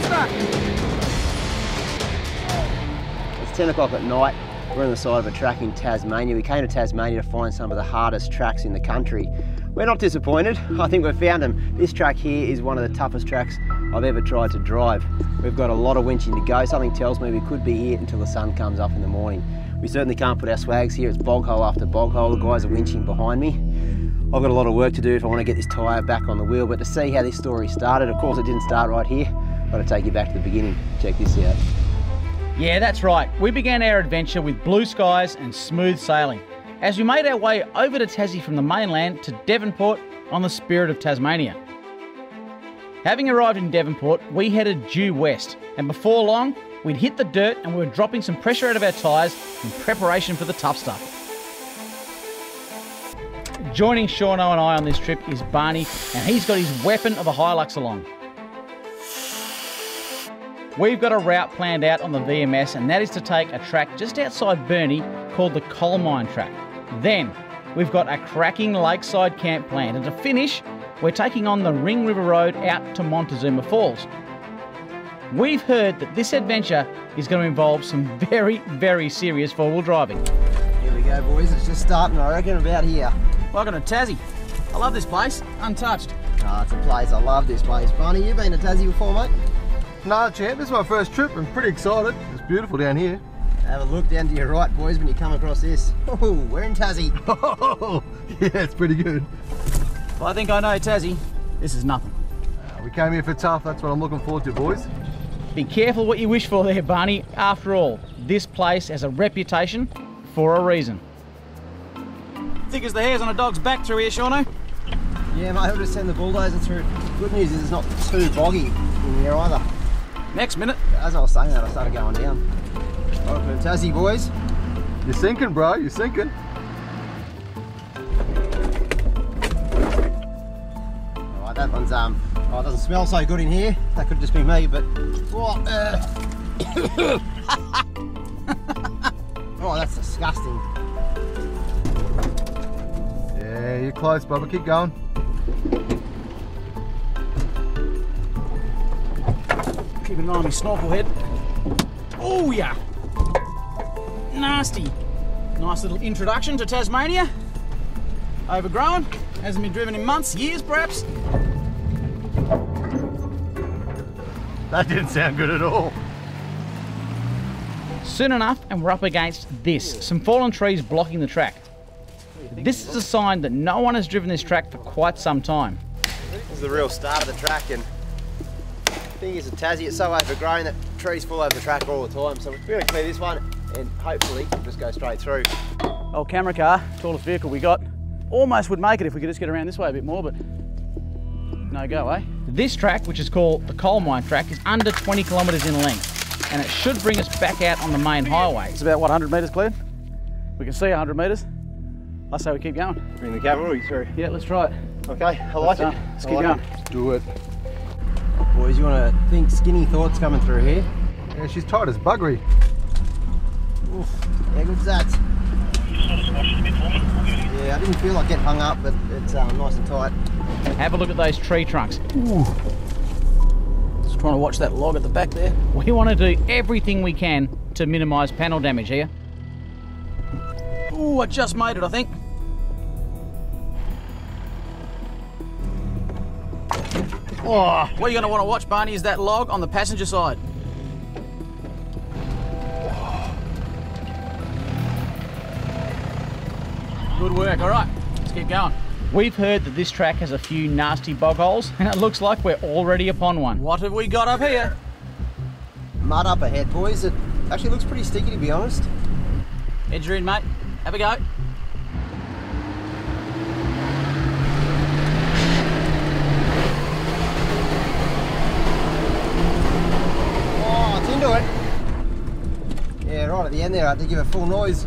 coaster! It's 10 o'clock at night. We're on the side of a track in Tasmania. We came to Tasmania to find some of the hardest tracks in the country. We're not disappointed. I think we've found them. This track here is one of the toughest tracks I've ever tried to drive. We've got a lot of winching to go. Something tells me we could be here until the sun comes up in the morning. We certainly can't put our swags here. It's bog hole after bog hole. The guys are winching behind me. I've got a lot of work to do if I want to get this tyre back on the wheel, but to see how this story started, of course it didn't start right here. I've got to take you back to the beginning. Check this out. Yeah, that's right. We began our adventure with blue skies and smooth sailing as we made our way over to Tassie from the mainland to Devonport on the Spirit of Tasmania. Having arrived in Devonport, we headed due west, and before long, we'd hit the dirt and we were dropping some pressure out of our tyres in preparation for the tough stuff. Joining Shaun and I on this trip is Barney, and he's got his weapon of a Hilux along. We've got a route planned out on the VMS, and that is to take a track just outside Barney called the Coal Mine Track. Then, we've got a cracking lakeside camp planned, and to finish, we're taking on the Ring River Road out to Montezuma Falls. We've heard that this adventure is going to involve some very, very serious four-wheel driving. Here we go, boys. It's just starting, I reckon, about here. Welcome to Tassie. I love this place, untouched. Ah, it's a place. I love this place. Barney, you been to Tassie before, mate? No, champ, this is my first trip. I'm pretty excited. It's beautiful down here. Have a look down to your right, boys, when you come across this. Oh, we're in Tassie. Oh, yeah, it's pretty good. Well, I think I know Tassie. This is nothing. We came here for tough. That's what I'm looking forward to, boys. Be careful what you wish for there, Barney. After all, this place has a reputation for a reason. Thick as the hairs on a dog's back through here, Shaun. Yeah, mate, we'll just send the bulldozer through. Good news is it's not too boggy in here either. Next minute. As I was saying that, I started going down. Welcome to Tassie, boys. You're sinking, bro. You're sinking. Alright, that one's, oh, it doesn't smell so good in here. That could just be me, but... Oh, oh, that's disgusting. Yeah, you're close, Bubba. Keep going. Keep an eye on my snorkel head. Oh yeah! Nasty. Nice little introduction to Tasmania. Overgrown, hasn't been driven in months, years perhaps. That didn't sound good at all. Soon enough, and we're up against this, some fallen trees blocking the track. This is a sign that no one has driven this track for quite some time. This is the real start of the track, and the thing is, at Tassie, it's so overgrown that trees fall over the track all the time, so we're going to clear this one and hopefully just go straight through. Old camera car, tallest vehicle we got. Almost would make it if we could just get around this way a bit more, but no go, eh? This track, which is called the Coal Mine Track, is under 20 kilometres in length, and it should bring us back out on the main highway. It's about, what, 100 metres cleared? We can see 100 metres. I say we keep going. Bring the camera or you through? Yeah, let's try it. Okay, I like it. Let's keep going. Let's do it. Boys, you want to think skinny thoughts coming through here? Yeah, she's tight as buggery. Oof, how good's that? Yeah, I didn't feel like getting hung up, but it's nice and tight. Have a look at those tree trunks. Ooh. Just trying to watch that log at the back there. We want to do everything we can to minimise panel damage here. Ooh, I just made it, I think. Oh, what you're going to want to watch, Barney, is that log on the passenger side. Good work, all right, let's keep going. We've heard that this track has a few nasty bog holes, and it looks like we're already upon one. What have we got up here? Mud up ahead, boys. It actually looks pretty sticky, to be honest. Edge her in, mate. Have a go. Oh, it's into it. Yeah, right at the end there, I had to give a full noise.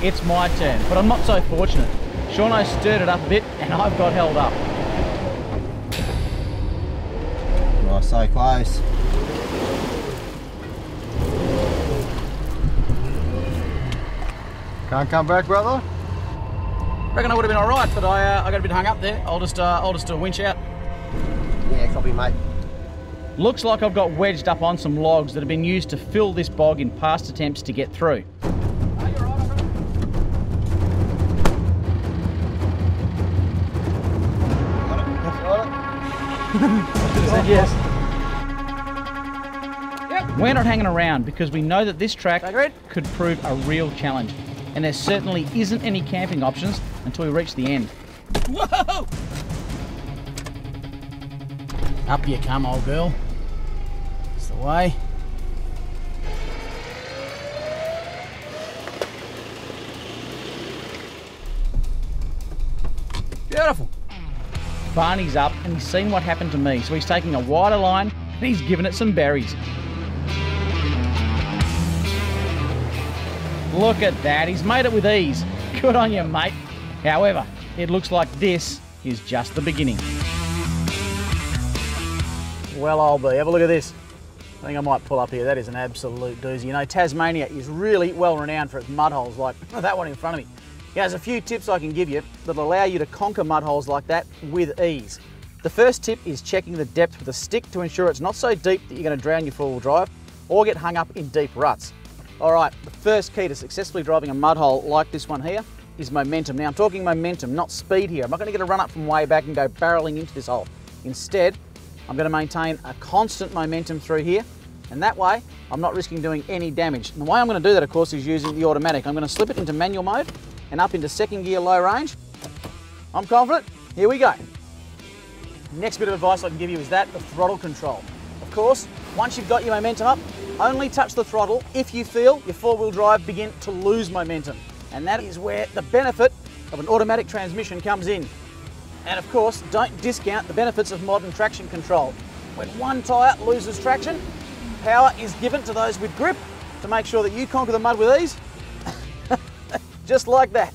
It's my turn, but I'm not so fortunate. Shaun stirred it up a bit, and I've got held up. Oh, so close. Can't come back, brother? Reckon I would have been all right, but I got a bit hung up there. I'll just do a winch out. Yeah, copy, mate. Looks like I've got wedged up on some logs that have been used to fill this bog in past attempts to get through. Said yes. We're not hanging around because we know that this track could prove a real challenge, and there certainly isn't any camping options until we reach the end. Whoa! Up you come, old girl. It's the way. Beautiful. Barney's up and he's seen what happened to me, so he's taking a wider line and he's giving it some berries. Look at that, he's made it with ease. Good on you, mate. However, it looks like this is just the beginning. Well, I'll be. Have a look at this. I think I might pull up here. That is an absolute doozy. You know, Tasmania is really well renowned for its mud holes like that one in front of me. Yeah, there's a few tips I can give you that'll allow you to conquer mud holes like that with ease. The first tip is checking the depth with a stick to ensure it's not so deep that you're going to drown your four-wheel drive or get hung up in deep ruts. All right, the first key to successfully driving a mud hole like this one here is momentum. Now, I'm talking momentum, not speed here. I'm not going to get a run up from way back and go barreling into this hole. Instead, I'm going to maintain a constant momentum through here, and that way I'm not risking doing any damage. And the way I'm going to do that, of course, is using the automatic. I'm going to slip it into manual mode and up into second gear low range. I'm confident. Here we go. Next bit of advice I can give you is that of throttle control. Of course, once you've got your momentum up, only touch the throttle if you feel your four-wheel drive begin to lose momentum. And that is where the benefit of an automatic transmission comes in. And of course, don't discount the benefits of modern traction control. When one tyre loses traction, power is given to those with grip to make sure that you conquer the mud with ease. Just like that.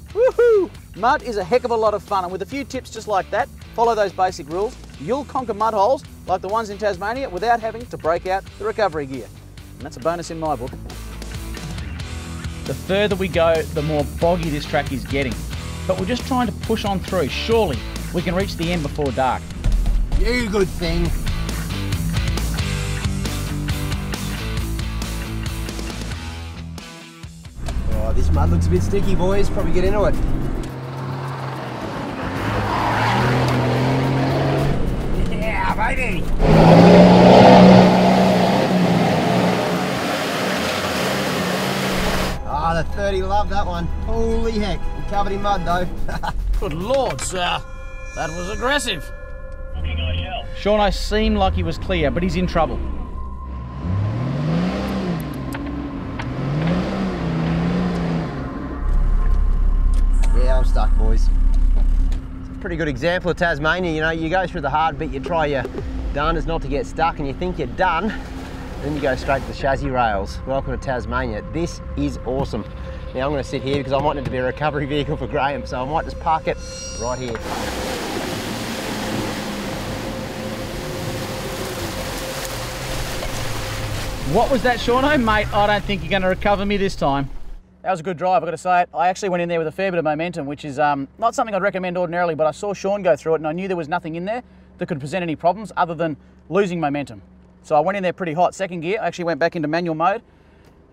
Woohoo! Mud is a heck of a lot of fun, and with a few tips just like that, follow those basic rules, you'll conquer mud holes like the ones in Tasmania without having to break out the recovery gear. And that's a bonus in my book. The further we go, the more boggy this track is getting. But we're just trying to push on through. Surely we can reach the end before dark. You good thing. Oh, this mud looks a bit sticky, boys. Probably get into it. Yeah, baby! Ah, the 30 loved that one. Holy heck. I'm covered in mud though. Good Lord, sir. That was aggressive. Shaun seemed like he was clear, but he's in trouble. Yeah, I'm stuck, boys. It's a pretty good example of Tasmania. You know, you go through the hard bit, you try your darndest not to get stuck, and you think you're done, then you go straight to the chassis rails. Welcome to Tasmania. This is awesome. Now I'm going to sit here because I might need to be a recovery vehicle for Graham, so I might just park it right here. What was that, Shaun? Mate, I don't think you're going to recover me this time. That was a good drive, I've got to say it. I actually went in there with a fair bit of momentum, which is not something I'd recommend ordinarily, but I saw Shaun go through it and I knew there was nothing in there that could present any problems other than losing momentum. So I went in there pretty hot. Second gear, I actually went back into manual mode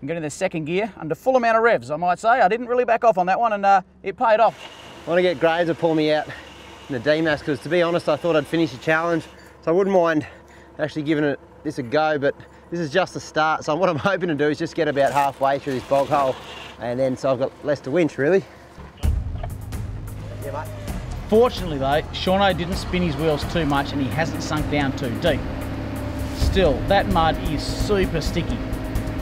and got in there second gear under full amount of revs, I might say. I didn't really back off on that one, and it paid off. I want to get Graves to pull me out in the DMAS because, to be honest, I thought I'd finish the challenge. So I wouldn't mind actually giving this a go, but this is just the start. So what I'm hoping to do is just get about halfway through this bog hole, and then so I've got less to winch, really. Yeah, mate. Fortunately though, Shaun didn't spin his wheels too much and he hasn't sunk down too deep. Still, that mud is super sticky.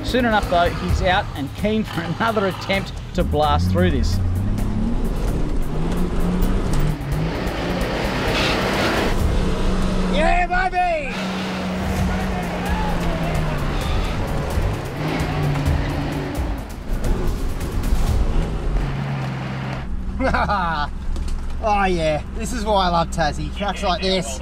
Soon enough though, he's out and keen for another attempt to blast through this. Yeah, baby! Oh yeah, this is why I love Tassie. Tracks like this.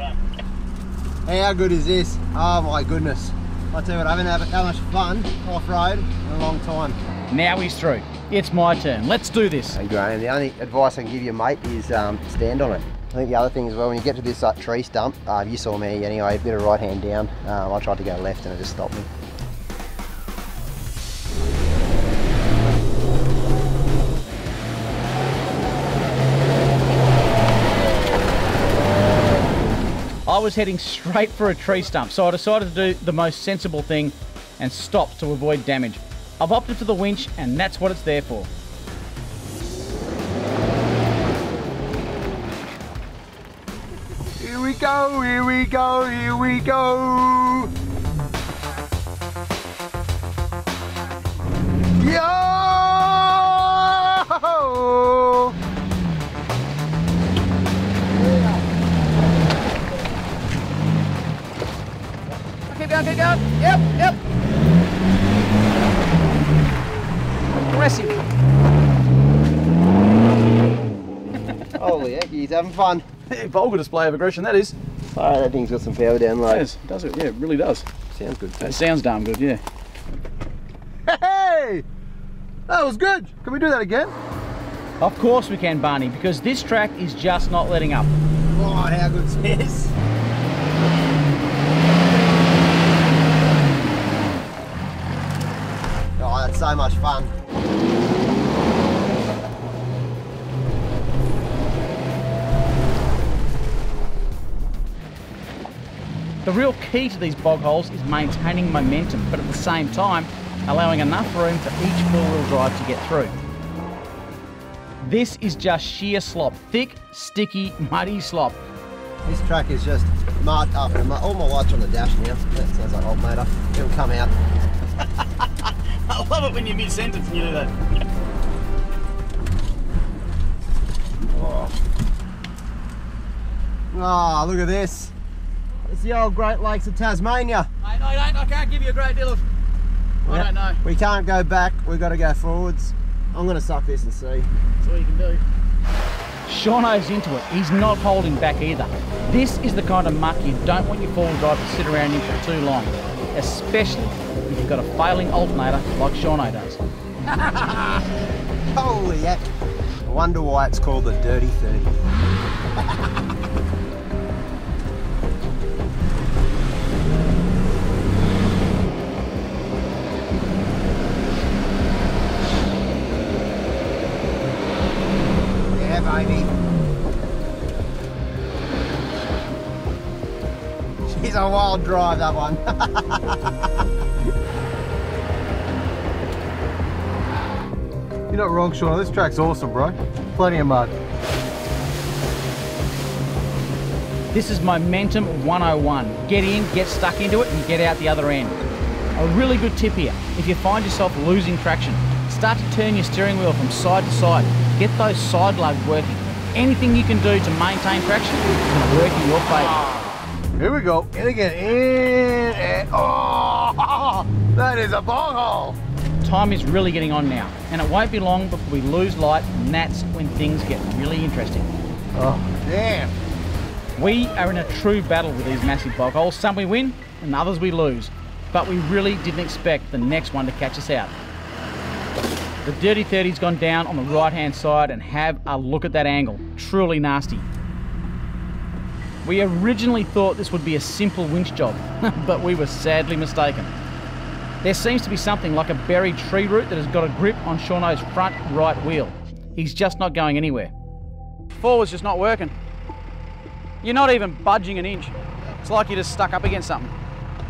How good is this? Oh my goodness. I tell you what, I haven't had that much fun off-road in a long time. Now he's through. It's my turn. Let's do this. Hey Graham, the only advice I can give you, mate, is stand on it. I think the other thing as well, when you get to this tree stump, you saw me anyway, a bit of right hand down. I tried to go left and it just stopped me. I was heading straight for a tree stump, so I decided to do the most sensible thing and stop to avoid damage. I've opted for the winch, and that's what it's there for. Here we go, here we go, here we go. Yo! Keep going, keep going. Yep, yep. Aggressive. Holy heck, he's having fun. Vulgar display of aggression, that is. Sorry, that thing's got some power down low. Yes, does it? Yeah, it really does. Sounds good. That sounds damn good, yeah. Hey! That was good. Can we do that again? Of course we can, Barney, because this track is just not letting up. Oh, how good's this? Oh, that's so much fun. The real key to these bog holes is maintaining momentum, but at the same time, allowing enough room for each four-wheel drive to get through. This is just sheer slop, thick, sticky, muddy slop. This track is just mud after mud. All my lights are on the dash now. That sounds like alternator. It'll come out. I love it when you're mid-sentence and you do that. Oh, look at this. It's the old Great Lakes of Tasmania. Mate, I can't give you a great deal of... I don't know. We can't go back, we've got to go forwards. I'm going to suck this and see. That's all you can do. Shauno's into it. He's not holding back either. This is the kind of muck you don't want your four-wheel drive to sit around in for too long, especially if you've got a failing alternator like Shauno does. Holy heck. I wonder why it's called the Dirty 30. Baby. She's a wild drive, that one. You're not wrong, Shaun. This track's awesome, bro. Plenty of mud. This is Momentum 101. Get in, get stuck into it, and get out the other end. A really good tip here, if you find yourself losing traction, start to turn your steering wheel from side to side. Get those side lugs working. Anything you can do to maintain traction is going to work in your favour. Here we go. In again. In and... Oh! That is a bog hole. Time is really getting on now, and it won't be long before we lose light, and that's when things get really interesting. Oh, damn. We are in a true battle with these massive bog holes. Some we win, and others we lose. But we really didn't expect the next one to catch us out. The Dirty 30's gone down on the right-hand side, and have a look at that angle. Truly nasty. We originally thought this would be a simple winch job, but we were sadly mistaken. There seems to be something like a buried tree root that has got a grip on Shauno's front right wheel. He's just not going anywhere. Forward's just not working. You're not even budging an inch. It's like you're just stuck up against something.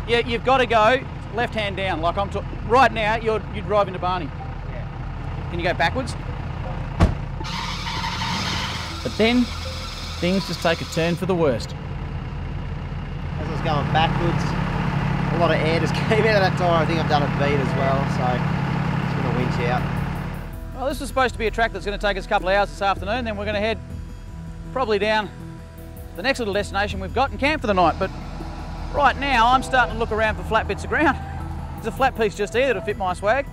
Yeah, you've got to go left hand down. Like right now, you're driving to Barney. Can you go backwards? But then, things just take a turn for the worst. As I was going backwards, a lot of air just came out of that tyre. I think I've done a beat as well, so it's going to winch out. Well, this is supposed to be a track that's going to take us a couple of hours this afternoon, then we're going to head probably down the next little destination we've got and camp for the night. But right now, I'm starting to look around for flat bits of ground. There's a flat piece just here that'll fit my swag.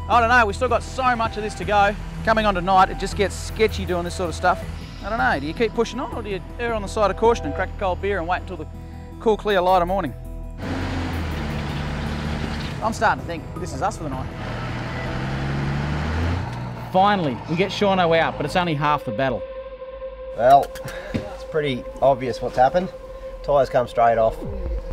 I don't know, we've still got so much of this to go. Coming on tonight, it just gets sketchy doing this sort of stuff. I don't know, do you keep pushing on, or do you err on the side of caution and crack a cold beer and wait until the cool, clear light of morning? I'm starting to think this is us for the night. Finally, we get Shauno out, but it's only half the battle. Well, it's pretty obvious what's happened. Tyres come straight off.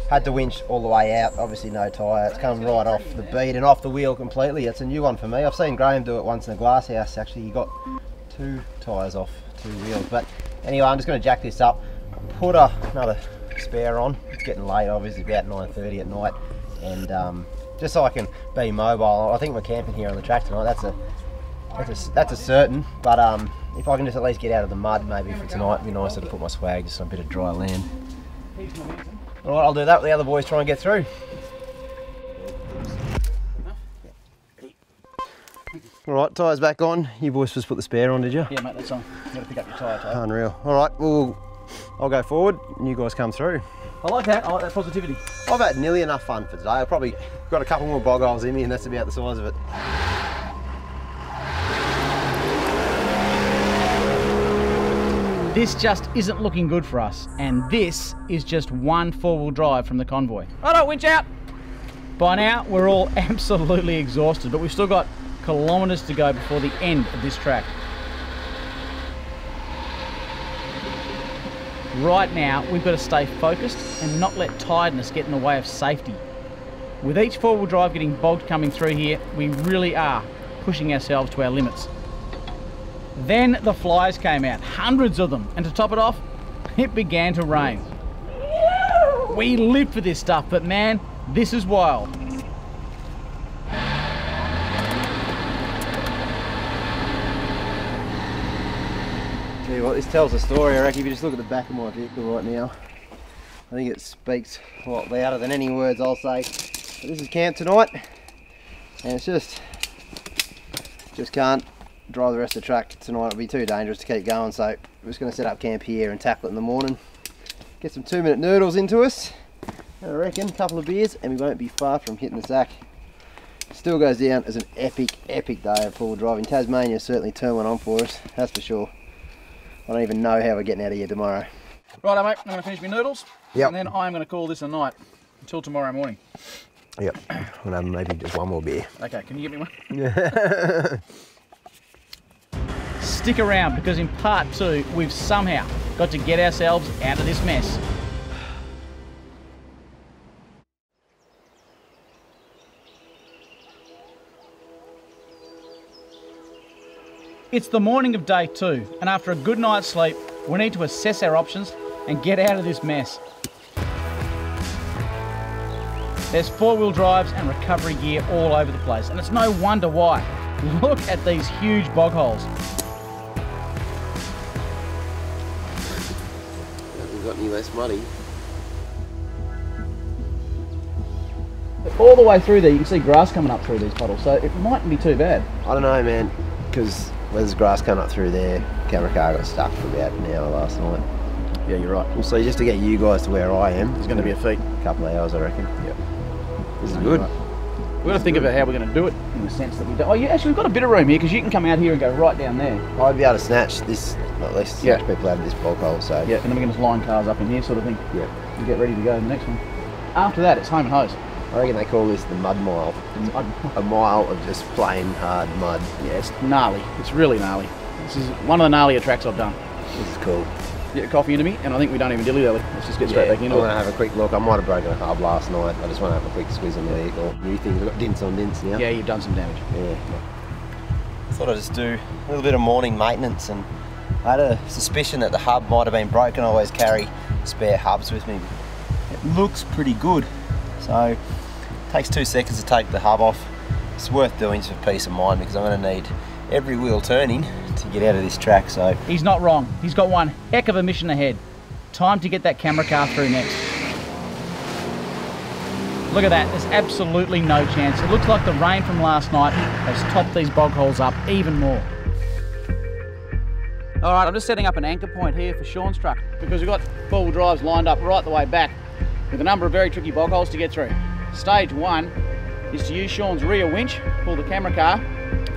Had to winch all the way out, obviously no tyre. It's come right off the bead and off the wheel completely. It's a new one for me. I've seen Graham do it once in the glass house. Actually, he got 2 tyres off 2 wheels. But anyway, I'm just going to jack this up, put another spare on. It's getting late, obviously, about 9:30 at night. And just so I can be mobile. I think we're camping here on the track tonight. That's a certain. But if I can just at least get out of the mud, maybe for tonight, it'd be nicer to put my swag just on a bit of dry land. Alright, I'll do that. The other boys try and get through. Alright, tyres back on. You boys just put the spare on, did you? Yeah, mate, that's on. You got to pick up your tyre. Unreal. Alright, well, I'll go forward and you guys come through. I like that positivity. I've had nearly enough fun for today. I've probably got a couple more bog holes in me and that's about the size of it. This just isn't looking good for us, and this is just one 4-wheel drive from the convoy. Righto, winch out! By now, we're all absolutely exhausted, but we've still got kilometres to go before the end of this track. Right now, we've got to stay focused and not let tiredness get in the way of safety. With each 4-wheel drive getting bogged coming through here, we really are pushing ourselves to our limits. Then the flies came out, hundreds of them, and to top it off, it began to rain. We live for this stuff, but man, this is wild. Tell you what, this tells a story. I reckon if you just look at the back of my vehicle right now, I think it speaks a lot louder than any words I'll say. But this is camp tonight, and it's just can't drive the rest of the track tonight. It'll be too dangerous to keep going, so we're just going to set up camp here and tackle it in the morning. Get some 2-minute noodles into us, and I reckon a couple of beers, and we won't be far from hitting the sack. Still goes down as an epic day of 4-wheel driving. Tasmania certainly turned one on for us, that's for sure. I don't even know how we're getting out of here tomorrow. Righto, mate, I'm going to finish my noodles, yep. And then I'm going to call this a night until tomorrow morning. Yep, I'm going to have maybe just one more beer. Okay, can you give me one? Stick around, because in part 2, we've somehow got to get ourselves out of this mess. It's the morning of day 2, and after a good night's sleep, we need to assess our options and get out of this mess. There's 4-wheel drives and recovery gear all over the place, and it's no wonder why. Look at these huge bog holes. Hasn't got any less muddy. All the way through there, you can see grass coming up through these puddles, so it mightn't be too bad. I don't know, man, because there's grass coming up through there. Camera car got stuck for about an hour last night. Yeah, you're right. We'll see, just to get you guys to where I am. It's going to be a feat. A couple of hours, I reckon. Yep. This is good. Right. We've got to think about how we're going to do it, in the sense that we do. Oh, yeah, actually, we've got a bit of room here, because you can come out here and go right down there. I'd be able to snatch this, at least snatch people out of this bog hole, so. Yeah, and then we're going to line cars up in here, sort of thing. Yeah. And get ready to go to the next one. After that, it's home and hose. I reckon they call this the mud mile. A mile of just plain hard mud. Yeah, it's gnarly. It's really gnarly. This is one of the gnarlier tracks I've done. This is cool. Get a coffee into me, and I think we don't even dilly-dally. Let's just get straight back into I'm it. going to have a quick look. I might have broken a hub last night. I just want to have a quick squeeze on the vehicle. New things, I've got dints on dints now. Yeah, you've done some damage. Yeah. I thought I'd just do a little bit of morning maintenance, and I had a suspicion that the hub might have been broken. I always carry spare hubs with me. It looks pretty good. So it takes 2 seconds to take the hub off. It's worth doing just for peace of mind, because I'm going to need every wheel turning to get out of this track. So He's not wrong. He's got one heck of a mission ahead. Time to get that camera car through next. Look at that, there's absolutely no chance. It looks like the rain from last night has topped these bog holes up even more. All right, I'm just setting up an anchor point here for Shaun's truck, because we've got 4-wheel drives lined up right the way back with a number of very tricky bog holes to get through. Stage 1 is to use Shaun's rear winch, pull the camera car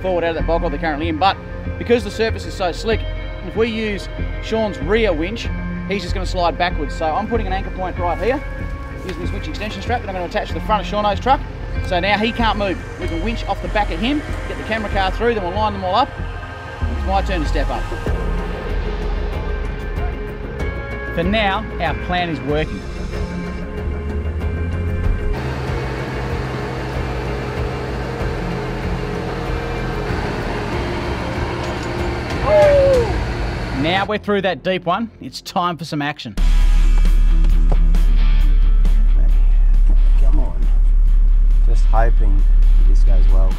forward out of that bog hole they're currently in, but because the surface is so slick, if we use Shaun's rear winch, he's just going to slide backwards. So I'm putting an anchor point right here, using this winch extension strap that I'm going to attach to the front of Shauno's truck. So now he can't move. We can winch off the back of him, get the camera car through, then we'll line them all up. It's my turn to step up. For now, our plan is working. Now we're through that deep one. It's time for some action. Come on. Just hoping this goes well.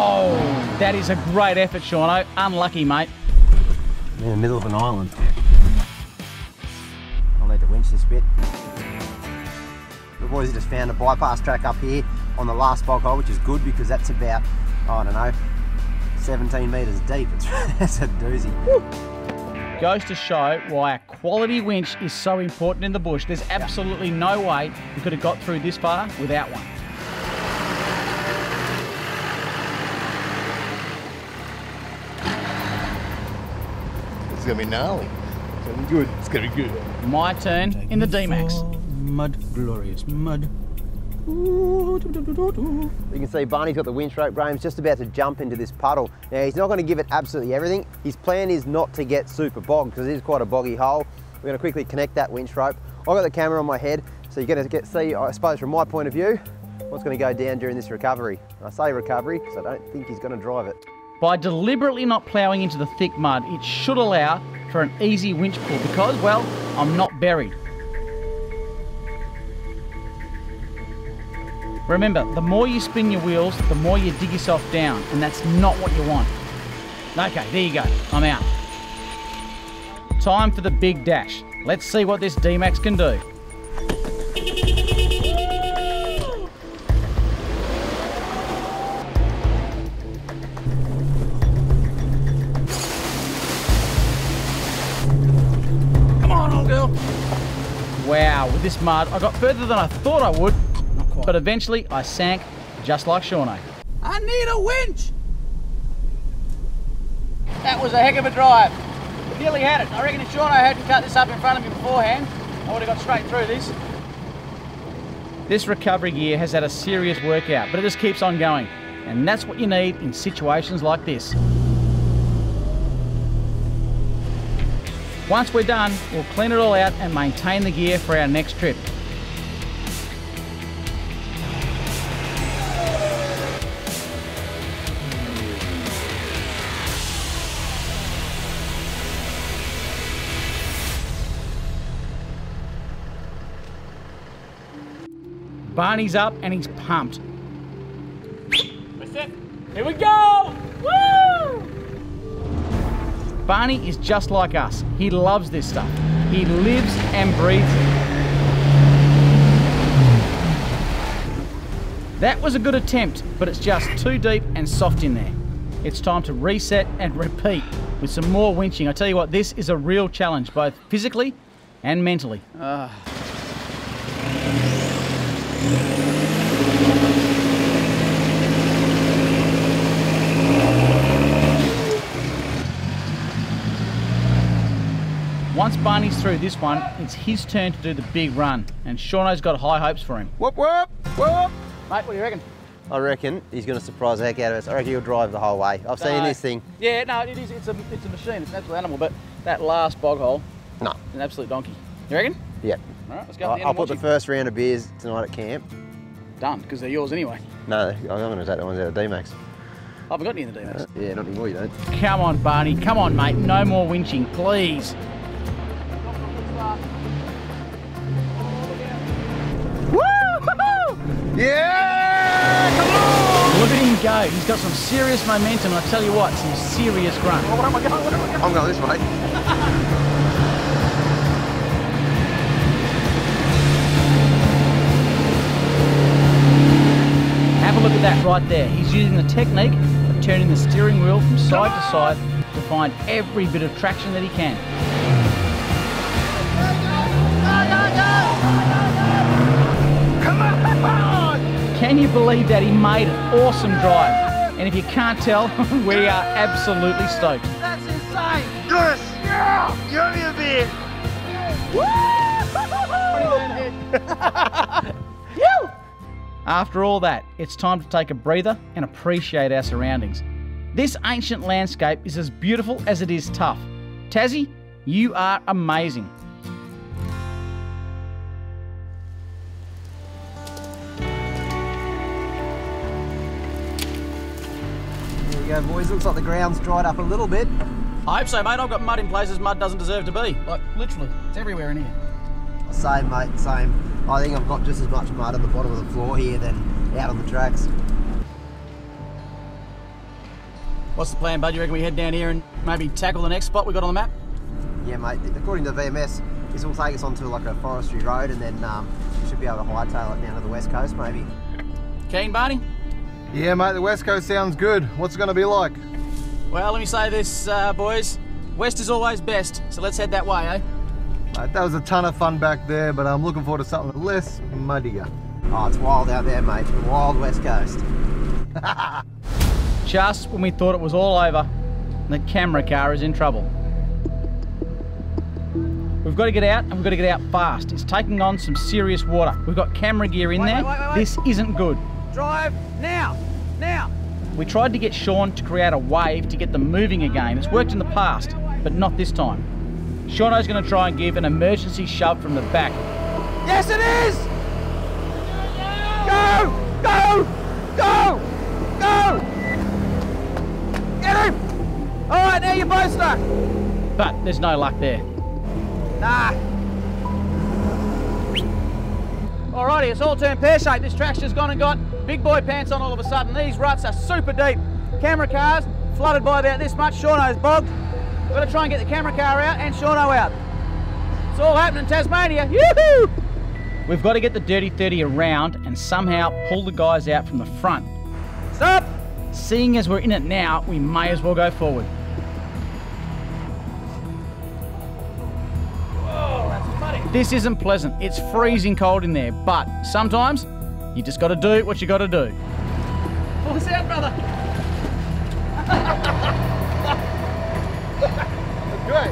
Oh, that is a great effort, Shaun. Unlucky, mate. I'm in the middle of an island. I'll need to winch this bit. The boys have just found a bypass track up here on the last bog hole, which is good because that's about, I don't know, 17 metres deep. It's a doozy. Woo. Goes to show why a quality winch is so important in the bush. There's absolutely no way we could have got through this far without one. It's gonna be gnarly. It's gonna be good. It's gonna be good. My turn in the D-Max. Mud, glorious mud. You can see Barney's got the winch rope. Graham's just about to jump into this puddle. Now, he's not going to give it absolutely everything. His plan is not to get super bogged because it is quite a boggy hole. We're going to quickly connect that winch rope. I've got the camera on my head, so you're going to see, I suppose, from my point of view, what's going to go down during this recovery. And I say recovery because I don't think he's going to drive it. By deliberately not ploughing into the thick mud, it should allow for an easy winch pull because, well, I'm not buried. Remember, the more you spin your wheels, the more you dig yourself down, and that's not what you want. Okay, there you go, I'm out. Time for the big dash. Let's see what this D-Max can do. Come on, old girl. Wow, with this mud, I got further than I thought I would. But eventually I sank just like Shaun. I need a winch! That was a heck of a drive. Nearly had it. I reckon if Shaun hadn't cut this up in front of me beforehand, I would have got straight through this. This recovery gear has had a serious workout, but it just keeps on going. And that's what you need in situations like this. Once we're done, we'll clean it all out and maintain the gear for our next trip. Barney's up and he's pumped. We're set. Here we go! Woo! Barney is just like us. He loves this stuff. He lives and breathes it. That was a good attempt, but it's just too deep and soft in there. It's time to reset and repeat with some more winching. I tell you what, this is a real challenge, both physically and mentally. Once Barney's through this one, it's his turn to do the big run, and Shauno's got high hopes for him. Whoop, whoop, whoop. Mate, what do you reckon? I reckon he's going to surprise the heck out of us. I reckon he'll drive the whole way. I've seen this thing. Yeah, no, it is. It's a machine. It's an absolute animal. But that last bog hole, no, an absolute donkey. You reckon? Yep. All right, let's go. I'll put the first round of beers tonight at camp. Done, because they're yours anyway. No, I'm going to take the ones out of D-Max. I haven't got any in the D-Max. Yeah, not anymore, you don't. Come on, Barney. Come on, mate. No more winching, please. Yeah! Come on! Look at him go. He's got some serious momentum, and I tell you what, some serious grunt. Oh, where am I going? Where am I going? I'm going this way. Have a look at that right there. He's using the technique of turning the steering wheel from side to side to find every bit of traction that he can. Come on! Can you believe that? He made an awesome drive. And if you can't tell, we are absolutely stoked. That's insane! Yes! Yeah! Give me a beer! Woo! After all that, it's time to take a breather and appreciate our surroundings. This ancient landscape is as beautiful as it is tough. Tassie, you are amazing. There you go, boys. Looks like the ground's dried up a little bit. I hope so, mate. I've got mud in places mud doesn't deserve to be. Like, literally, it's everywhere in here. Same, mate, same. I think I've got just as much mud on the bottom of the floor here than out on the tracks. What's the plan, bud? You reckon we head down here and maybe tackle the next spot we got on the map? Yeah, mate, according to VMS, this will take us onto like a forestry road and then we should be able to hightail it down to the west coast, maybe. Keen, Barney? Yeah, mate, the west coast sounds good. What's it going to be like? Well, let me say this, boys. West is always best, so let's head that way, eh? Mate, that was a ton of fun back there, but I'm looking forward to something less muddier. Oh, it's wild out there, mate. The wild west coast. Just when we thought it was all over, the camera car is in trouble. We've got to get out, and we've got to get out fast. It's taking on some serious water. We've got camera gear in there. Wait. This isn't good. Drive now! Now! We tried to get Shaun to create a wave to get them moving again. It's worked in the past, but not this time. Shauno's going to try and give an emergency shove from the back. Yes, it is! Go! Go! Go! Go! Get him! All right, now you're both stuck. But there's no luck there. Nah. Alrighty, it's all turned pear-shaped. This track's just gone and got big boy pants on all of a sudden. These ruts are super deep. Camera cars flooded by about this much. Shauno's bogged. Got to try and get the camera car out and Shauno out. It's all happening in Tasmania. Yoo-hoo! We've got to get the Dirty 30 around and somehow pull the guys out from the front. Stop! Seeing as we're in it now, we may as well go forward. Oh, that's funny. This isn't pleasant. It's freezing cold in there, but sometimes you just got to do what you got to do. Pull this out, brother. Great.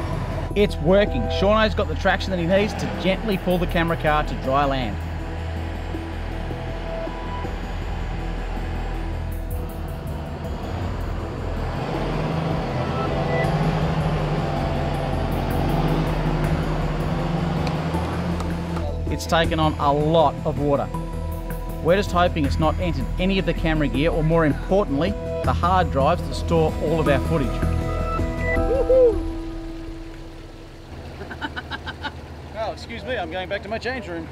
It's working. Shauno's got the traction that he needs to gently pull the camera car to dry land. It's taken on a lot of water. We're just hoping it's not entered any of the camera gear, or more importantly, the hard drives to store all of our footage. Oh, excuse me, I'm going back to my change room.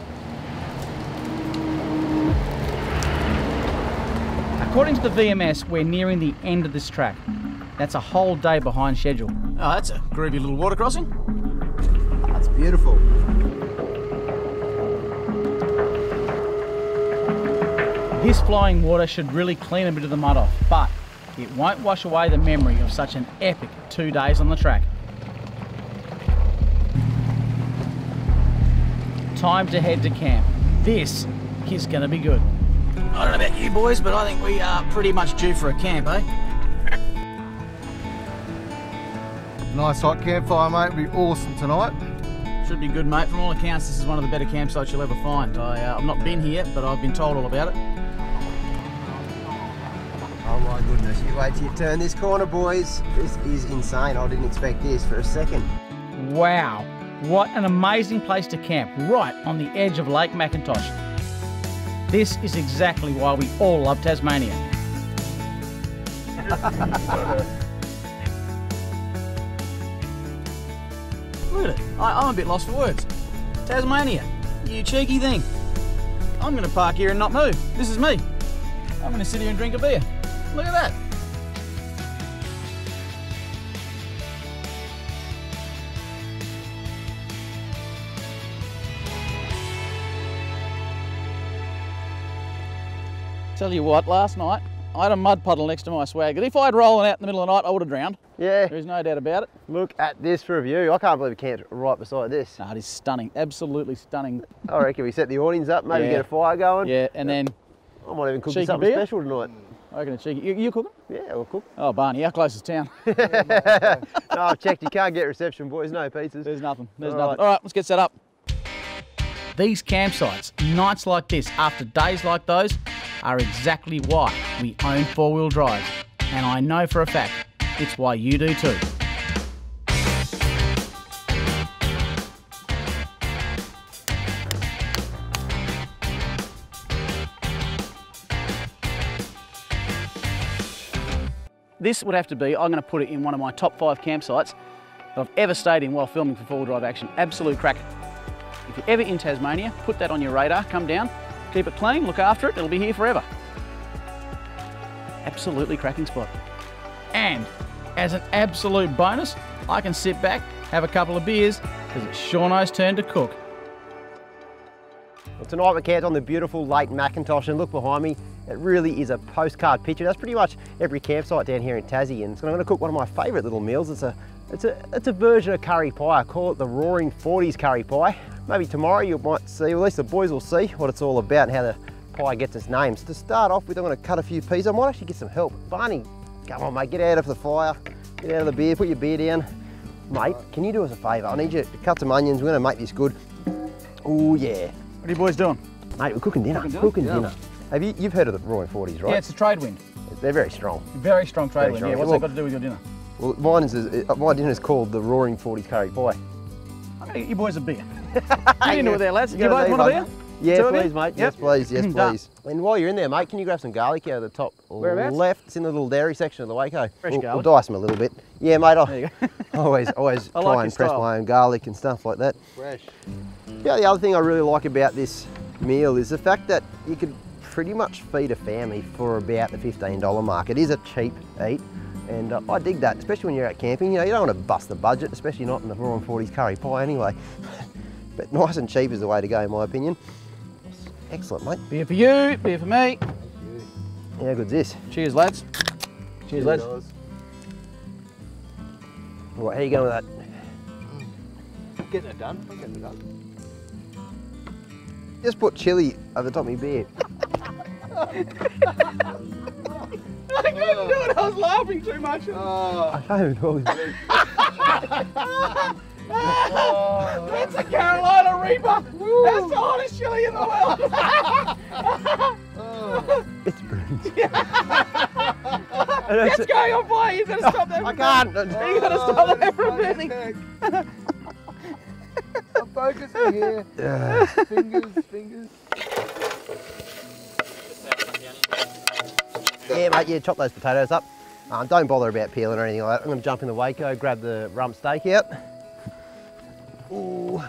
According to the VMS, we're nearing the end of this track. That's a whole day behind schedule. Oh, that's a groovy little water crossing. That's beautiful. This flowing water should really clean a bit of the mud off, but it won't wash away the memory of such an epic 2 days on the track. Time to head to camp. This is going to be good. I don't know about you boys, but I think we are pretty much due for a camp, eh? Nice hot campfire, mate. It'll be awesome tonight. Should be good, mate. From all accounts, this is one of the better campsites you'll ever find. I've not been here, but I've been told all about it. Oh my goodness, you wait till you turn this corner, boys. This is insane. I didn't expect this for a second. Wow, what an amazing place to camp, right on the edge of Lake McIntosh. This is exactly why we all love Tasmania. Look at it. I'm a bit lost for words. Tasmania, you cheeky thing. I'm going to park here and not move. This is me. I'm going to sit here and drink a beer. Look at that. Tell you what, last night I had a mud puddle next to my swag that if I'd rollen out in the middle of the night, I would have drowned. Yeah. There's no doubt about it. Look at this for a view. I can't believe we camped right beside this. No, it is stunning, absolutely stunning. I reckon we set the awnings up, maybe Yeah. get a fire going. Yeah, and then I might even cook you Cheeky something beer? special tonight. I reckon a cheeky. You cooking? Yeah, we'll cook. Oh, Barney, how close is town? No, I've checked. You can't get reception, boys. No pizzas. There's nothing. There's All nothing. right. All right, let's get set up. These campsites, nights like this, after days like those, are exactly why we own four-wheel drives. And I know for a fact, it's why you do too. This would have to be, I'm going to put it in one of my top 5 campsites that I've ever stayed in while filming for four-wheel drive action. Absolute cracker. If you're ever in Tasmania, put that on your radar, come down, keep it clean, look after it, it'll be here forever. Absolutely cracking spot. And as an absolute bonus, I can sit back, have a couple of beers, because it's Shauno's turn to cook. Well, tonight we're camped on the beautiful Lake Macintosh, and look behind me, it really is a postcard picture. That's pretty much every campsite down here in Tassie, and so I'm going to cook one of my favourite little meals. It's a version of curry pie. I call it the Roaring 40s curry pie. Maybe tomorrow you might see, or at least the boys will see what it's all about and how the pie gets its name. So to start off with, I'm going to cut a few pieces. I might actually get some help. Barney, come on mate, get out of the fire, get out of the beer, put your beer down. Mate, can you do us a favour? I need you to cut some onions. We're going to make this good. Oh yeah. What are you boys doing? Mate, we're cooking dinner. Cooking dinner. Have you've heard of the Roaring 40s, right? Yeah, it's a trade wind. They're very strong. Very strong trade wind, strong. yeah. What's that got to do with your dinner? Well, my dinner is called the Roaring 40s curry pie. I'm going to get you boys a beer. Get into it there, lads. You both want a beer? Yeah, Two please, mate. Yes, please. Yes, Done. please. And while you're in there, mate, can you grab some garlic out of the top Whereabouts? left? It's in the little dairy section of the Waco. Fresh We'll garlic? dice them a little bit. Yeah, mate. There you go. always I like try your and press style. my own garlic and stuff like that. Fresh. Yeah, the other thing I really like about this meal is the fact that you could pretty much feed a family for about the $15 mark. It is a cheap eat, and I dig that, especially when you're out camping. You know, you don't want to bust the budget, especially not in the Roaring 40s curry pie anyway. But nice and cheap is the way to go, in my opinion. Excellent, mate. Beer for you, beer for me. How good's this? Cheers, lads. Cheers, lads. All right, how you going with that? Getting it done. I'm getting it done. Just put chilli over the top of my beer. I couldn't do it, I was laughing too much. I can't even talk. That's a Carolina Reaper. That's the hottest chili in the world. It's brilliant. It's going on fire. You've got to stop that. I can't. You've got to stop that from burning. I'm focusing here. Yeah. Fingers. Yeah, mate, yeah, chop those potatoes up. Don't bother about peeling or anything like that. I'm going to jump in the Waco, grab the rump steak out. Ooh.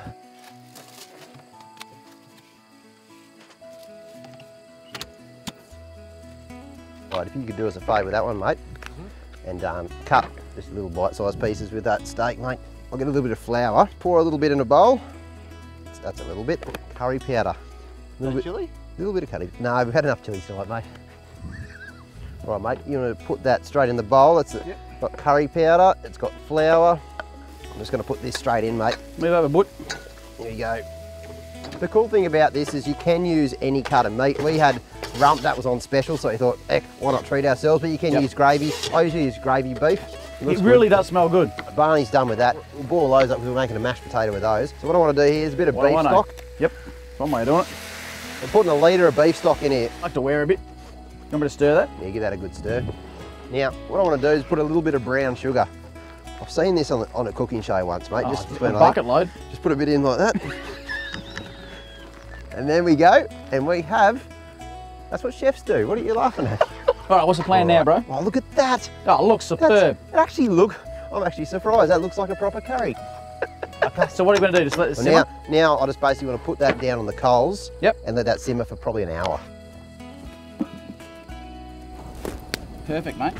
Right, if you could do us a favour with that one, mate, and cut just little bite-sized pieces with that steak, mate. I'll get a little bit of flour, pour a little bit in a bowl. That's a little bit. Curry powder. A little bit Chili? little bit of curry. No, we've had enough chilli tonight, mate. All right, mate, you're going to put that straight in the bowl. It's got curry powder, it's got flour. I'm just going to put this straight in, mate. Move over, Boot. There you go. The cool thing about this is you can use any cut of meat. We had rump that was on special, so we thought, heck, why not treat ourselves? But you can use gravy. I usually use gravy beef. It really does smell good. Barney's done with that. We'll boil those up because we're making a mashed potato with those. So what I want to do here is a bit of beef stock. Yep, one way of doing it. I'm putting a litre of beef stock in here. I like to wear a bit. You want me to stir that? Yeah, give that a good stir. Now, what I want to do is put a little bit of brown sugar. I've seen this on a cooking show once, mate. Oh, just a bucket load. Just put a bit in like that. And then we go, and we have, that's what chefs do. What are you laughing at? All right, what's the plan now, bro? Oh, look at that. Oh, it looks superb. I'm actually surprised. That looks like a proper curry. Okay, so what are you going to do? Just let it simmer? Now I just basically want to put that down on the coals. Yep. And let that simmer for probably an hour. Perfect, mate.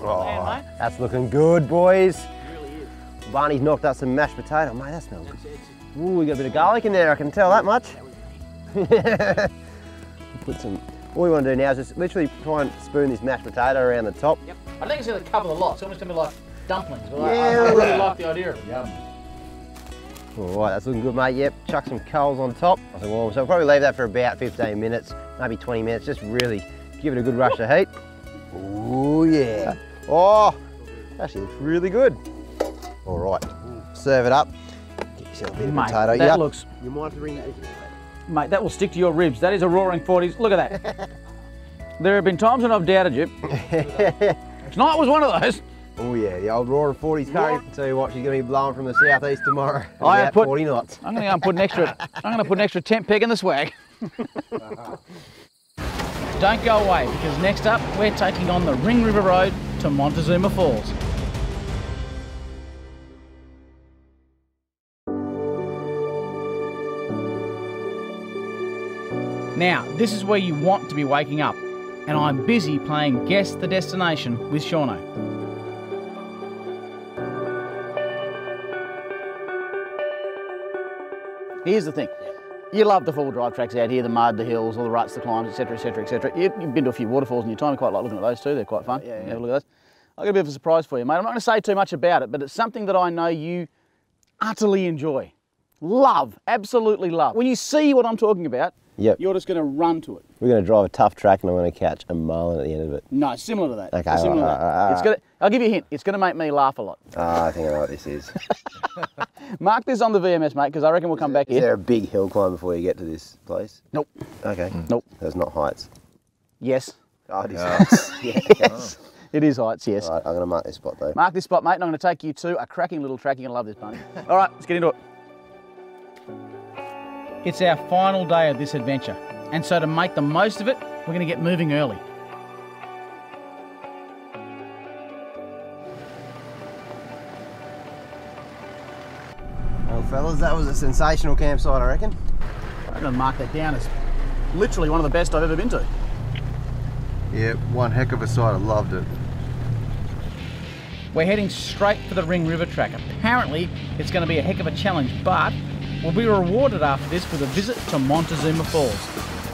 Oh, Man, mate. that's looking good, boys. It really is. Barney's knocked up some mashed potato. Mate, that smells good. Ooh, we got a bit of garlic in there, I can tell that much. Put some. All we want to do now is just literally try and spoon this mashed potato around the top. Yep. I think it's going to cover the lot. It's almost going to be like dumplings. But Yeah, I really like the idea of it. Yum. All right, that's looking good, mate. Yep, chuck some coals on top. Nice and warm. So we'll probably leave that for about 15 minutes, maybe 20 minutes. Just really give it a good rush of heat. Oh yeah. Oh, actually looks really good. All right, serve it up. Get yourself a bit of Mate, potato. that looks... You might have to bring that. Mate, that will stick to your ribs. That is a roaring 40s. Look at that. There have been times when I've doubted you. Tonight was one of those. Oh yeah, the old roaring 40s curry. Tell you what, she's going to be blowing from the southeast tomorrow. I have put 40 knots. I'm going to go and put an extra. I'm going to put an extra tent peg in the swag. Don't go away, because next up we're taking on the Ring River Road to Montezuma Falls. Now, this is where you want to be waking up, and I'm busy playing Guess the Destination with Shaun. Here's the thing. You love the four-wheel drive tracks out here, the mud, the hills, all the ruts, the climbs, etc, etc, etc. You've been to a few waterfalls in your time. You quite like looking at those too. They're quite fun. Yeah. Have a look at those. I've got a bit of a surprise for you, mate. I'm not going to say too much about it, but it's something that I know you utterly enjoy. Love, absolutely love. When you see what I'm talking about, Yep. you're just going to run to it. We're going to drive a tough track and I'm going to catch a marlin at the end of it. No, similar to that. Okay, Similar to that. right. It's gonna, I'll give you a hint. It's going to make me laugh a lot. I think I know what this is. Mark this on the VMS, mate, because I reckon we'll come back Is here. there a big hill climb before you get to this place? Nope. Okay. Nope. There's not heights. Yes. Oh, it is heights. Yes. It is heights, yes. All right, I'm going to mark this spot though. Mark this spot, mate, and I'm going to take you to a cracking little track. You're going to love this, Barney. All right, let's get into it. It's our final day of this adventure, and so to make the most of it, we're going to get moving early. Well, fellas, that was a sensational campsite, I reckon. I'm going to mark that down as literally one of the best I've ever been to. Yeah, one heck of a sight. I loved it. We're heading straight for the Ring River track. Apparently, it's going to be a heck of a challenge, but we'll be rewarded after this with a visit to Montezuma Falls.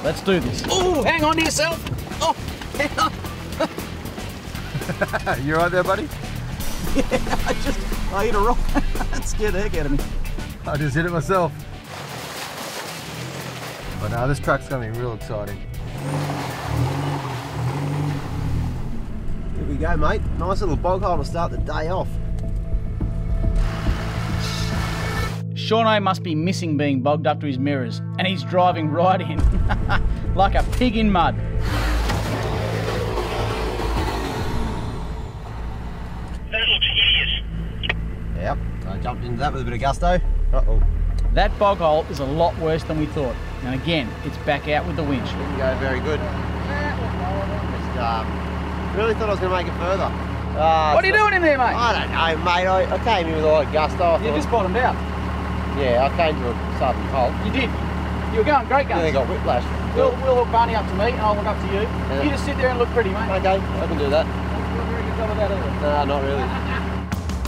Let's do this. Oh, hang on to yourself. Oh, hang on. You right there, buddy? Yeah, I hit a rock. That scared the heck out of me. I just hit it myself. But now this track's going to be real exciting. Here we go, mate. Nice little bog hole to start the day off. Shaun must be missing being bogged up to his mirrors, and he's driving right in, like a pig in mud. That looks hideous. Yep, I jumped into that with a bit of gusto. Uh-oh. That bog hole is a lot worse than we thought. And again, it's back out with the winch. Didn't go very good. Just, really thought I was going to make it further. What are you doing in there, mate? I don't know, mate. I came in with a lot of gusto. You just bottomed out. Yeah, I came to a sudden halt. You did. You were going great guns. Then I got whiplash. We'll hook Barney up to me, and I'll look up to you. Yeah. You just sit there and look pretty, mate. Okay, I can do that. Don't do a very good job of that either. No, not really.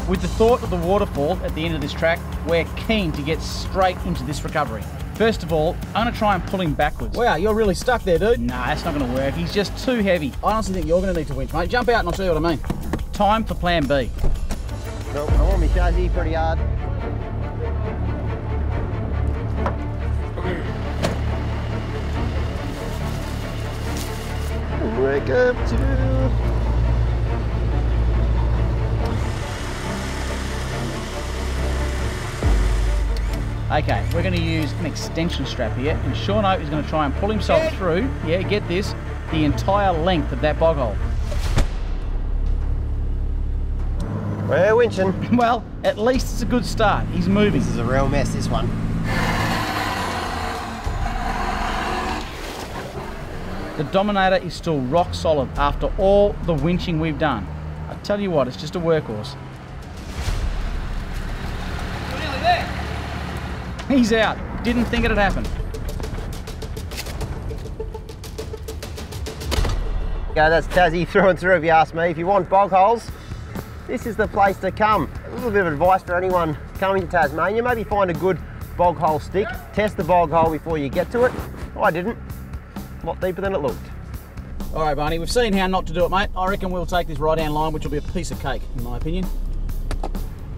With the thought of the waterfall at the end of this track, we're keen to get straight into this recovery. First of all, I'm going to try and pull him backwards. Wow, you're really stuck there, dude. Nah, that's not going to work. He's just too heavy. I honestly think you're going to need to winch, mate. Jump out and I'll show you what I mean. Time for plan B. No, I want my chassis pretty hard. Wake up to... Okay, we're going to use an extension strap here, and Shaun is going to try and pull himself through, yeah, get this, the entire length of that bog hole. We're winching. Well, at least it's a good start. He's moving. This is a real mess, this one. The Dominator is still rock solid after all the winching we've done. I tell you what, it's just a workhorse. You're nearly there. He's out. Didn't think it'd happen. Yeah, that's Tassie through and through if you ask me. If you want bog holes, this is the place to come. A little bit of advice for anyone coming to Tasmania. Maybe find a good bog hole stick. Test the bog hole before you get to it. I didn't. A lot deeper than it looked. All right, Barney, we've seen how not to do it, mate. I reckon we'll take this right-hand line, which will be a piece of cake, in my opinion.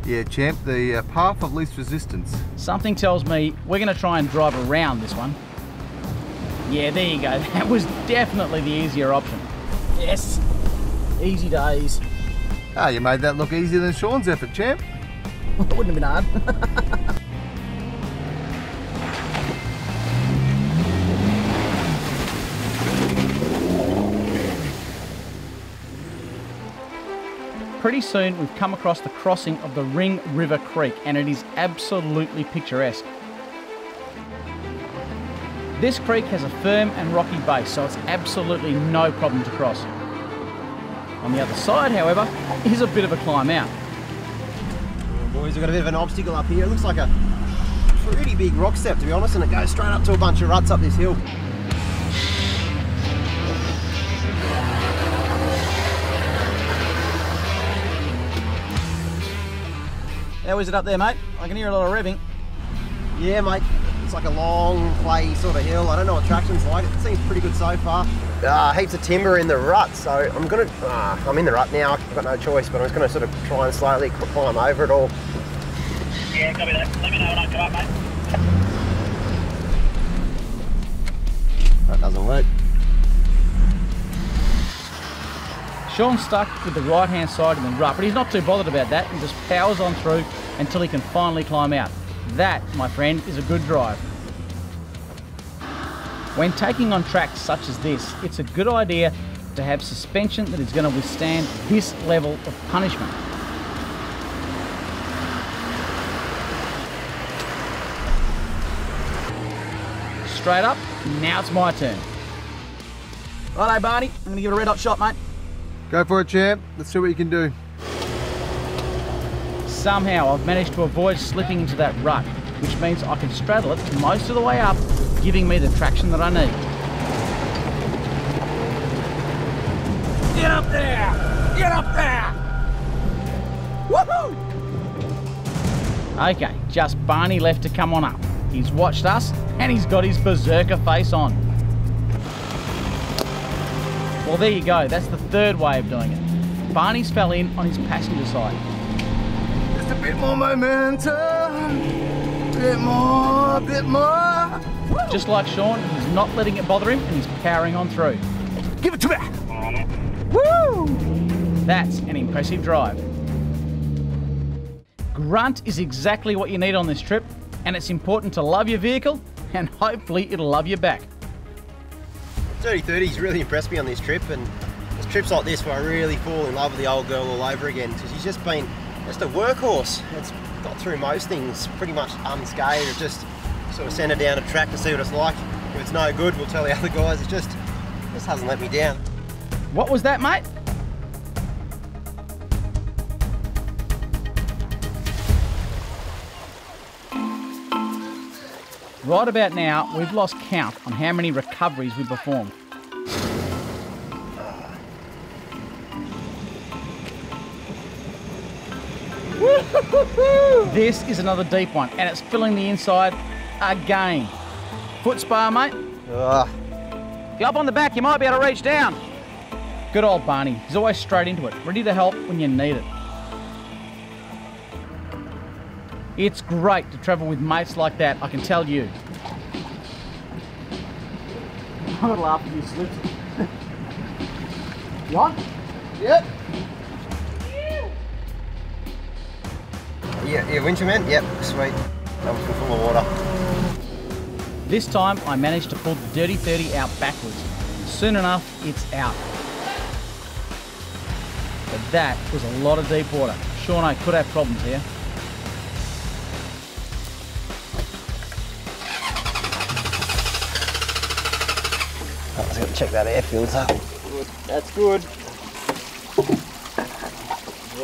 Yeah, champ, the path of least resistance. Something tells me we're going to try and drive around this one. Yeah, there you go. That was definitely the easier option. Yes. Easy days. Ah, you made that look easier than Shaun's effort, champ. It wouldn't have been hard. Pretty soon we've come across the crossing of the Ring River Creek, and it is absolutely picturesque. This creek has a firm and rocky base, so it's absolutely no problem to cross. On the other side, however, is a bit of a climb out. Boys, we've got a bit of an obstacle up here. It looks like a pretty big rock step, to be honest, and it goes straight up to a bunch of ruts up this hill. How is it up there, mate? I can hear a lot of revving. Yeah, mate. It's like a long, clay sort of hill. I don't know what traction's like. It seems pretty good so far. Heaps of timber in the rut, so I'm in the rut now. I've got no choice, but I'm just gonna sort of try and slowly climb over it all. Yeah, copy that. Let me know when I come up, mate. That doesn't work. Shaun's stuck with the right-hand side in the rut, but he's not too bothered about that and just powers on through until he can finally climb out. That, my friend, is a good drive. When taking on tracks such as this, it's a good idea to have suspension that is going to withstand this level of punishment. Straight up, now it's my turn. Righto, Barney, I'm going to give it a red hot shot, mate. Go for it, champ. Let's see what you can do. Somehow I've managed to avoid slipping into that rut, which means I can straddle it most of the way up, giving me the traction that I need. Get up there! Get up there! Woohoo! Okay, just Barney left to come on up. He's watched us and he's got his berserker face on. Well, there you go. That's the third way of doing it. Barney's fell in on his passenger side. Just a bit more momentum. Bit more, bit more. Just like Shaun, he's not letting it bother him and he's powering on through. Give it to me. Woo! That's an impressive drive. Grunt is exactly what you need on this trip, and it's important to love your vehicle and hopefully it'll love you back. Dirty 30's really impressed me on this trip, and it's trips like this where I really fall in love with the old girl all over again, because she's just been a workhorse. It's got through most things pretty much unscathed. It just sort of send her down a track to see what it's like. If it's no good, we'll tell the other guys. It just hasn't let me down. What was that, mate? Right about now, we've lost count on how many recoveries we performed. This is another deep one, and it's filling the inside again. Foot spar, mate. If you're up on the back, you might be able to reach down. Good old Barney. He's always straight into it, ready to help when you need it. It's great to travel with mates like that, I can tell you. I'm going to laugh at you slips. You on? Yep. Yeah, winch man? Yep, sweet. That was full of water. This time I managed to pull the Dirty 30 out backwards. Soon enough, it's out. But that was a lot of deep water. Shaun, I could have problems here. I was going to check that air filter. Good. That's good.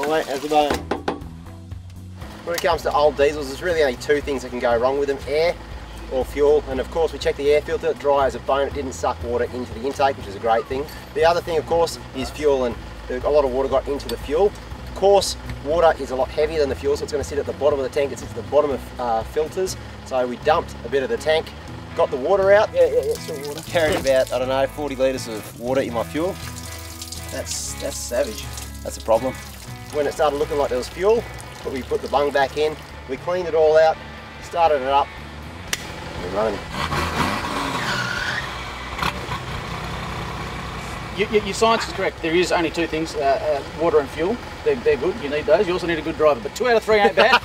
Right, as a bone. When it comes to old diesels, there's really only two things that can go wrong with them: air or fuel. And of course, we checked the air filter, dry as a bone. It didn't suck water into the intake, which is a great thing. The other thing, of course, is fuel, and a lot of water got into the fuel. Of course, water is a lot heavier than the fuel, so it's going to sit at the bottom of the tank. It sits at the bottom of filters. So we dumped a bit of the tank, got the water out. Yeah, still water. Carried about, I don't know, 40 litres of water in my fuel. That's savage. That's a problem. When it started looking like there was fuel, we put the bung back in, we cleaned it all out, started it up, and we're running. Your science is correct. There is only two things, water and fuel. They're good, you need those. You also need a good driver, but 2 out of 3 ain't bad.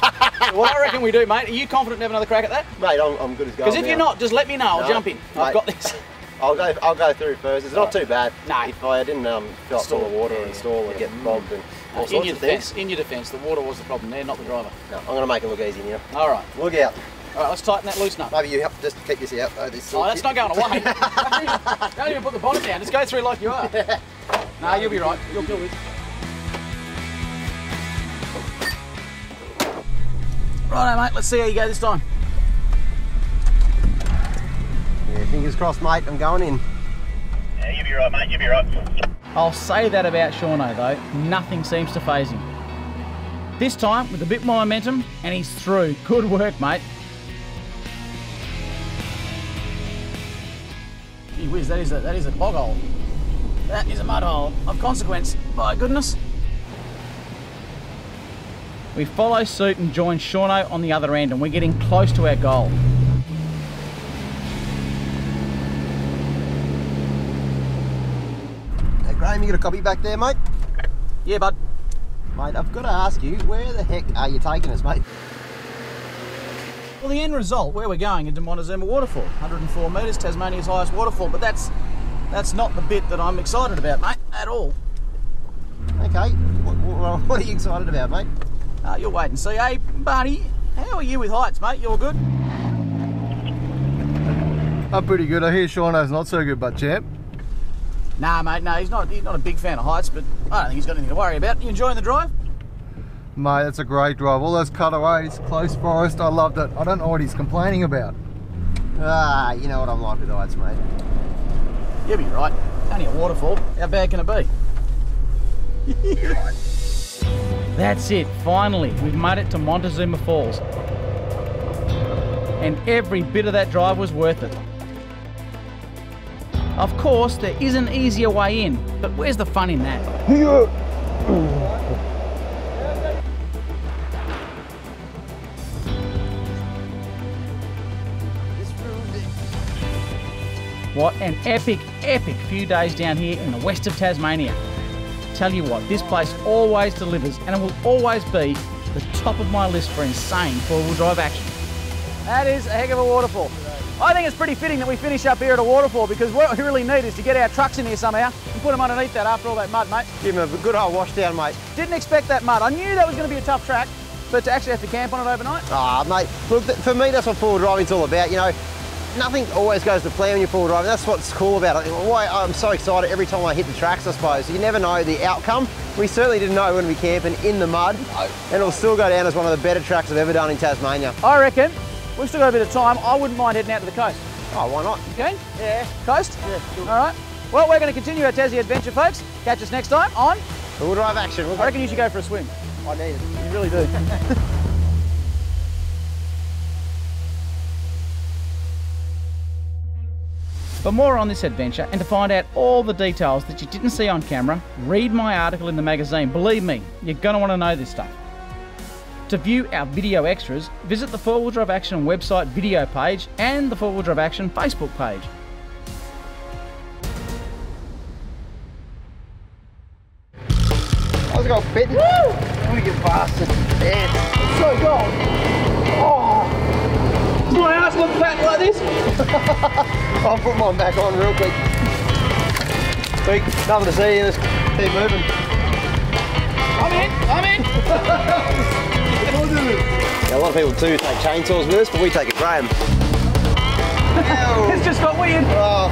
So what I reckon we do, mate, are you confident to have another crack at that? Mate, I'm good as gold. Because if you're not, just let me know, I'll jump in. I've got this. I'll go through first. It's not too bad. No. If I didn't fill up full of water and stall and get bogged and all sorts of things. In your defence, the water was the problem there, not the driver. No, I'm going to make it look easy now. All right. Look out. All right, let's tighten that loose nut. Maybe you help just keep this out. Oh, that's not going away. Don't even put the bonnet down. Just go through like you are. No, you'll be right. You'll kill this. Righto, mate. Let's see how you go this time. Yeah, fingers crossed, mate. I'm going in. Yeah, you'll be right, mate. You'll be right. I'll say that about Shauno though, nothing seems to faze him. This time with a bit more momentum and he's through. Good work, mate. Gee whiz, that is a bog hole. That is a mud hole of consequence, by goodness. We follow suit and join Shauno on the other end and we're getting close to our goal. Hey Graham, you got a copy back there, mate? Yeah, bud. Mate, I've got to ask you, where the heck are you taking us, mate? Well, the end result, where we're going, into Montezuma Waterfall. 104 metres, Tasmania's highest waterfall, but that's not the bit that I'm excited about, mate, at all. Okay, what are you excited about, mate? You'll wait and see. Hey, Barney, how are you with heights, mate? You're good? I'm pretty good. I hear Shauno's not so good, but champ. Nah, mate, no, he's not a big fan of heights, but I don't think he's got anything to worry about. You enjoying the drive? Mate, that's a great drive. All those cutaways, close forest, I loved it. I don't know what he's complaining about. You know what I'm like with heights, mate. You'll be right. It's only a waterfall. How bad can it be? You're right. That's it, finally, we've made it to Montezuma Falls. And every bit of that drive was worth it. Of course, there is an easier way in, but where's the fun in that? What an epic few days down here in the west of Tasmania. Tell you what, this place always delivers and it will always be the top of my list for insane four-wheel drive action. That is a heck of a waterfall. I think it's pretty fitting that we finish up here at a waterfall because what we really need is to get our trucks in here somehow and put them underneath that after all that mud, mate. Give him a good old wash down, mate. Didn't expect that mud. I knew that was going to be a tough track, but to actually have to camp on it overnight. Mate, look, for me that's what four-wheel driving's all about, you know. Nothing always goes to plan when you're four-wheel driving. That's what's cool about it. Why I'm so excited every time I hit the tracks, I suppose. You never know the outcome. We certainly didn't know when we camping in the mud, and it'll still go down as one of the better tracks I've ever done in Tasmania. I reckon we've still got a bit of time. I wouldn't mind heading out to the coast. Oh, why not? Okay? Yeah. Coast? Yeah. Sure. All right. Well, we're going to continue our Tassie adventure, folks. Catch us next time on Four-wheel drive action. I reckon you should go for a swim. I need it. You really do. For more on this adventure and to find out all the details that you didn't see on camera, read my article in the magazine. Believe me, you're going to want to know this stuff. To view our video extras, visit the 4-Wheel Drive Action website video page and the 4-Wheel Drive Action Facebook page. How's it going, fitting? Woo! Let me get past it. Yeah. It's so cold. Oh! Does my ass look fat like this? I'll put mine back on real quick. Quick, nothing to see here. Let's keep moving. I'm in. Yeah, a lot of people do take chainsaws with us, but we take a Graham. It's just got weird. Oh.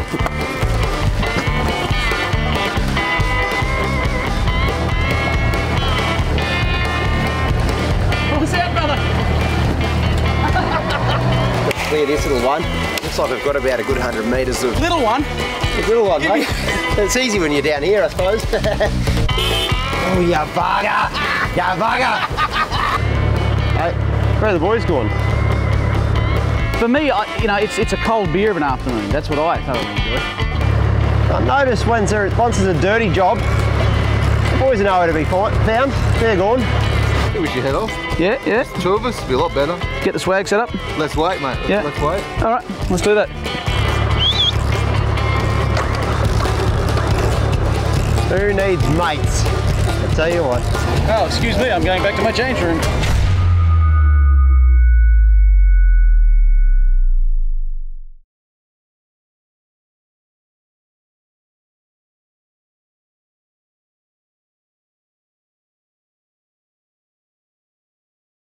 What's that, brother? Clear this little one. Looks like we've got about a good 100 metres of... Little one? A little one, mate. It's easy when you're down here, I suppose. Oh, you bugger! You bugger! Hey, where are the boys going? For me, it's a cold beer of an afternoon. That's what I thoroughly enjoy. I noticed once there's a dirty job, the boys are nowhere to be found. They're gone. I think we should head off. Yeah. Two of us, it'll be a lot better. Get the swag set up. Let's wait, mate. Yeah. Let's wait. All right, let's do that. Who needs mates? I tell you what. Oh, excuse me, I'm going back to my change room.